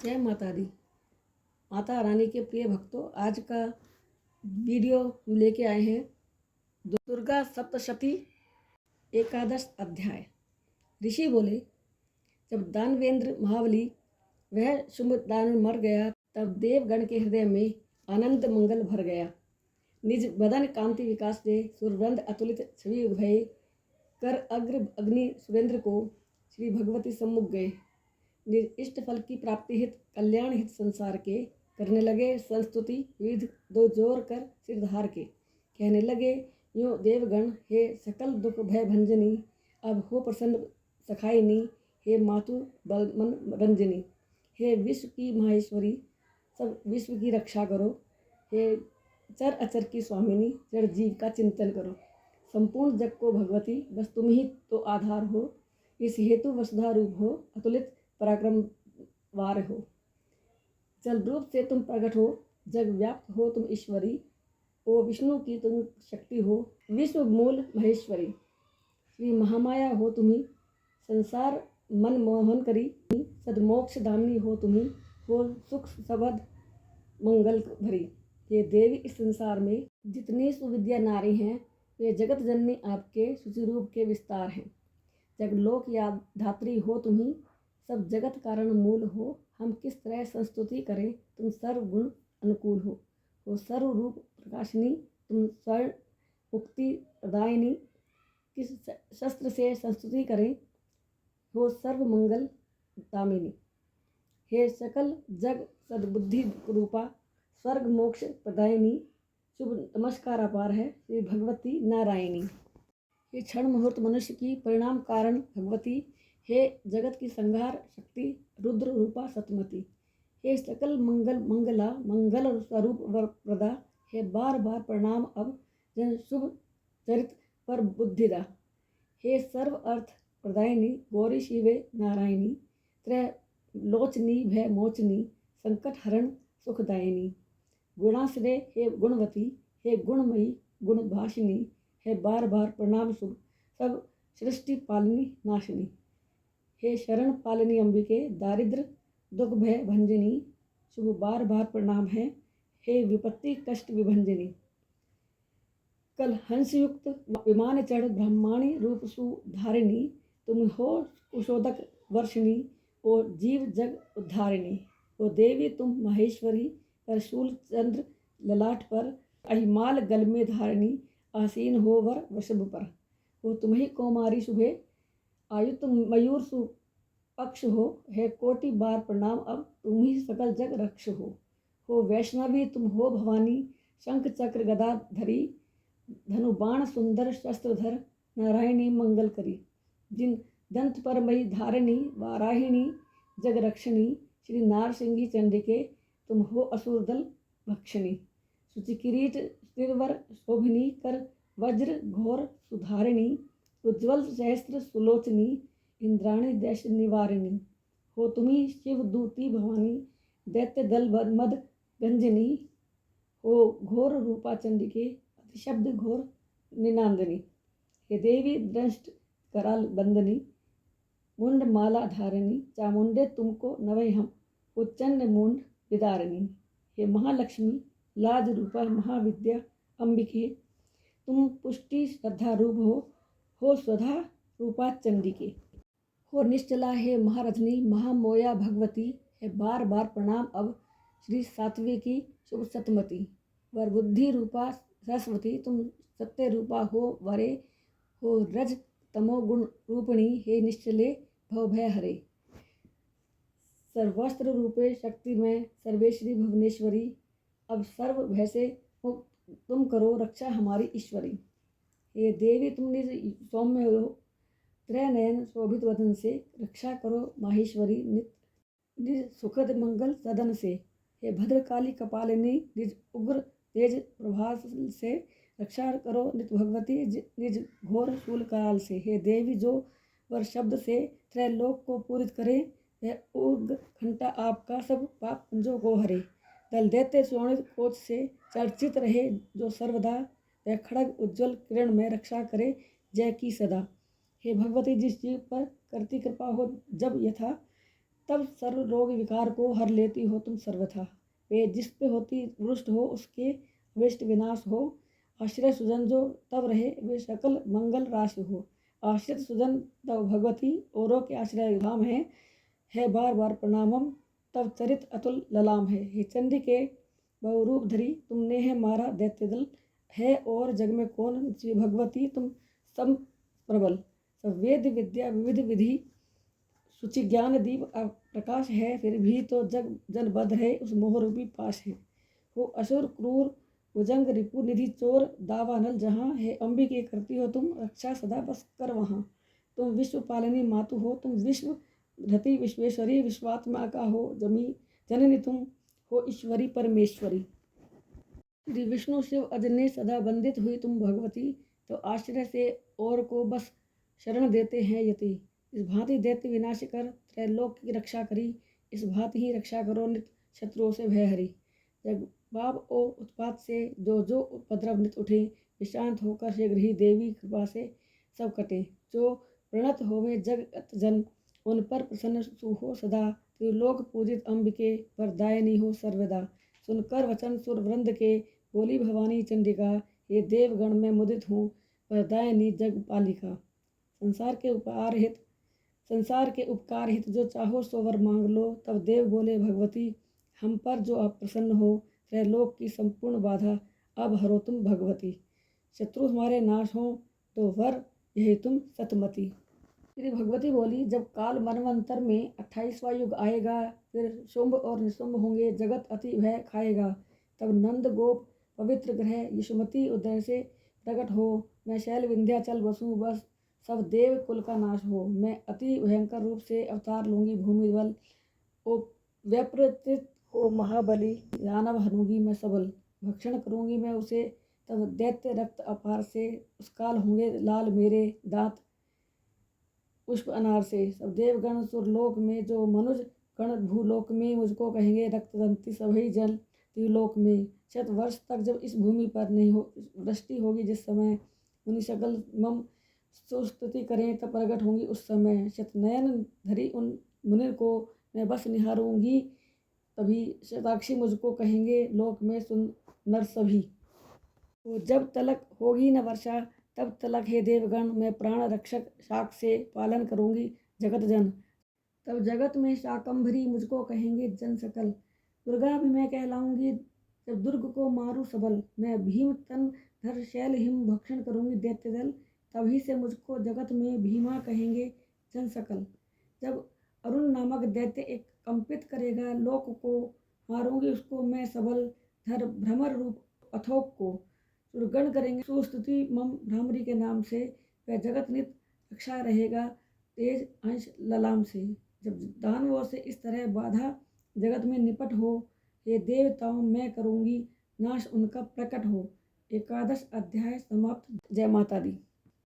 जय माता दी। माता रानी के प्रिय भक्तों, आज का वीडियो हम लेके आए हैं दुर्गा सप्तशती एकादश अध्याय। ऋषि बोले, जब दानवेंद्र महाबली वह शुंभ दानव मर गया, तब देवगण के हृदय में आनंद मंगल भर गया। निज बदन कांति विकास से सुरवृंद अतुलित छवि भय कर अग्र अग्नि सुरेंद्र को श्री भगवती सम्मुख गए। निज इष्ट फल की प्राप्ति हित कल्याण हित संसार के करने लगे संस्तुति विध दो जोर कर सिर धार के। कहने लगे, यो देवगण, हे सकल दुख भय भंजनी, अब हो प्रसन्न सखाइनी, हे मातु बल मन रंजनी, हे विश्व की माहेश्वरी, सब विश्व की रक्षा करो, हे चर अचर की स्वामिनी, जड़ जीव का चिंतन करो। संपूर्ण जग को भगवती बस तुम ही तो आधार हो, इस हेतु वसुधा रूप हो, अतुलित पराक्रम वार हो। जल रूप से तुम प्रकट हो, जग व्याप्त हो तुम ईश्वरी, ओ विष्णु की तुम शक्ति हो, विश्व मूल महेश्वरी। श्री महामाया हो तुम्ही, संसार मन मोहन करी, सदमोक्ष दामिनी हो तुम्ही, हो सुख सबद मंगल भरी। ये देवी, इस संसार में जितनी सुविद्या नारी हैं, वे जगत जननी आपके शुचिरूप के विस्तार हैं। जगलोक या धात्री हो तुम्ही, सब जगत कारण मूल हो, हम किस तरह संस्तुति करें, तुम सर्व गुण अनुकूल हो सर्व रूप प्रकाशिनी, तुम स्वर्ण मुक्ति प्रदायिनी, किस शस्त्र से संस्तुति करें, हो सर्व मंगल दामिनी। हे सकल जग सद्बुद्धि रूपा, स्वर्ग मोक्ष प्रदायिनी, शुभ नमस्कार अपार है श्री भगवती नारायणी। ये क्षण मुहूर्त मनुष्य की परिणाम कारण भगवती, हे जगत की संहार शक्ति रुद्र रूपा सतमती, हे सकल मंगल मंगला मंगल स्वरूप वरप्रदा, हे बार बार प्रणाम अब जन शुभ चरित पर बुद्धिदा, हे सर्व अर्थ प्रदायिनी गौरी शिवे नारायणी, त्रय लोचनी भय मोचनी, संकट हरण सुखदायिनी। गुणाश्रय हे गुणवती, हे गुणमयी गुणभाषिनी, हे बार बार प्रणाम शुभ सब सृष्टि पालिनी नाशिनी। हे शरण पालिनी अंबिके, दारिद्र दुख भय भंजनी, शुभ बार बार प्रणाम है, हे विपत्ति कष्ट विभंजनी। कल हंसयुक्त विमान चढ़ ब्रह्माणी रूप सुधारिणी, तुम हो कुशोदक वर्षिणी, ओ जीव जग उद्धारिणी। ओ देवी तुम महेश्वरी, कर शूल चंद्र ललाट पर, अहिमाल गल में धारिणी, आसीन हो वर वृषभ पर। हो तुम्ही कौमारी शुभे, आयुक्त मयूर सुपक्ष हो, है कोटि बार प्रणाम अब तुम ही सकल जग रक्ष हो वैष्णवी तुम हो भवानी, शंख चक्र गदा धरी, धनु बाण सुंदर शस्त्रधर, नारायणी मंगल करी। जिन दंत पर मई धारिणी वाराहिणी जग रक्षिणी, श्री नारसिंगी चंडिके, तुम हो असुर दल भक्षिणी। सुचि किरीट स्त्रीवर शोभिनी, कर वज्र घोर सुधारिणी, उज्ज्वल सहस्त्र सुलोचनी, इंद्राणी दैश निवारिणी। हो तुम्ही शिव दूती भवानी, दैत्य दल मद गंजनी, हो घोर रूपा चंडिके, अतिशब्द घोर निनांदनी। हे देवी दंष्ट कराल बंदनी, मुंड माला धारिणी, चामुंडे तुमको नवै हम, हो चंड मुंड विदारिणी। हे महालक्ष्मी लाज रूपा महाविद्या अंबिके, तुम पुष्टि श्रद्धा रूप हो स्वधा रूपा चंडिके। हो निश्चला हे महारथनी महामोया भगवती, है बार बार प्रणाम अब श्री सात्विकी शुभ सतमती। वर बुद्धि रूपा सरस्वती, तुम सत्य रूपा हो वरे, हो रज तमो गुण रूपिणी, हे निश्चले भव भय हरे। सर्वस्त्र रूपे शक्ति में सर्वेश्वरी भुवनेश्वरी, अब सर्व भय से तुम करो रक्षा हमारी ईश्वरी। हे देवी तुम निज सौम्य हो, त्रय नयन शोभित वदन से, रक्षा करो माहेश्वरी निज सुखद मंगल सदन से। हे भद्रकाली कपालिनी, निज उग्र तेज प्रभास से, रक्षा करो नित भगवती निज घोर शूल काल से। हे देवी जो वर शब्द से त्रैलोक को पूरित करे, वह उग्र घंटा आपका सब पाप पुंजों को हरे। दल दैत्य शोणित कोच से चर्चित रहे जो सर्वदा, वह खड़ग उज्ज्वल किरण में रक्षा करे जय की सदा। हे भगवती जिस जीव पर करती कृपा हो जब यथा, तब सर्व रोग विकार को हर लेती हो तुम सर्वथा। वे जिस पे होती रुष्ट हो उसके अविष्ट विनाश हो। आश्रय सुजन जो तब रहे वे सकल मंगल राशि हो। आश्रित सुजन तब भगवती औरों के आश्रय धाम है बार बार प्रणामम तब चरित अतुल ललाम है। हे चंडी के बहुरूप धरी तुमने है मारा दैत्य दल है और जग में कौन श्री भगवती तुम सम प्रबल। सब वेद विद्या विविध विधि सुचि ज्ञान दीप प्रकाश है फिर भी तो जग जन बद्ध है उस मोहरूपी पाश है। हो असुर क्रूर भुजंग रिपु निधि चोर दावानल जहाँ है अंबिके करती हो तुम रक्षा सदा बस कर वहाँ। तुम विश्व पालिनी मातु हो तुम विश्व धृति विश्वेश्वरी विश्वात्मा का हो जमी जननी तुम हो ईश्वरी परमेश्वरी। श्री विष्णु शिव अजने सदा बंदित हुई तुम भगवती तो आश्रय से और को बस शरण देते हैं यति। इस भांति दैत्य विनाश कर त्रैलोक की रक्षा करी इस भांति ही रक्षा करो नित शत्रुओं से भय हरि। जग बाब ओ उत्पात से जो उपद्रव नित उठे विश्रांत होकर शीघ्र ही देवी कृपा से सब कटे। जो प्रणत होवे जगत जन उन पर प्रसन्न हो सदा त्रिलोक पूजित अंबिके पर दायनी हो सर्वदा। सुनकर वचन सुर वृंद के बोली भवानी चंडिका ये देवगण में मुदित हूँ पर दायनी जग पालिका। संसार के उपकार हित जो चाहो सो वर मांग लो तब देव बोले भगवती हम पर जो आप प्रसन्न हो त्रैलोक की संपूर्ण बाधा अब हरो तुम भगवती। शत्रु हमारे नाश हो तो वर यही तुम सतमती। श्री भगवती बोली जब काल मनवंतर में 28वां युग आएगा फिर शुंभ और निशुंभ होंगे जगत अति भय खाएगा। तब नंद गोप पवित्र ग्रह यशुमती उदय से प्रकट हो मैं शैल विंध्याचल बसूं बस सब देव कुल का नाश हो। मैं अति भयंकर रूप से अवतार लूंगी भूमि बल ओ व्यप्रतित हो महाबली दानव हनूंगी मैं सबल। भक्षण करूंगी मैं उसे तब दैत्य रक्त अपार से उस काल होंगे लाल मेरे दांत पुष्प अनार से। सब देवगण सुरलोक में जो मनुज गण भूलोक में मुझको कहेंगे रक्तदंती सभी जल त्रिलोक में। 100 वर्ष तक जब इस भूमि पर नहीं हो वृष्टि होगी जिस समय मुनि सकल मम सुस्तुति करें तब प्रकट होंगी उस समय। शतनयन धरी उन मुनि को मैं बस निहारूंगी तभी शताक्षी मुझको कहेंगे लोक में सुन नर सभी। तो जब तलक होगी न वर्षा तब तलक हे देवगण मैं प्राण रक्षक शाक से पालन करूंगी जगत जन। तब जगत में शाकंभरी मुझको कहेंगे जन सकल। दुर्गा भी मैं कहलाऊंगी जब दुर्ग को मारूं सबल। मैं भीम तन धर शैल हिम भक्षण करूंगी दैत्य दल तभी से मुझको जगत में भीमा कहेंगे जन सकल। जब अरुण नामक दैत्य एक कंपित करेगा लोक को मारूंगी उसको मैं सबल धर भ्रमर रूप अथोक को। सुरगण करेंगे सुस्तुति मम भ्रामरी के नाम से वह जगत नित रक्षा रहेगा तेज अंश ललाम से। जब दानवों से इस तरह बाधा जगत में निपट हो ये देवताओं मैं करूंगी नाश उनका प्रकट हो। 11 अध्याय समाप्त। जय माता दी।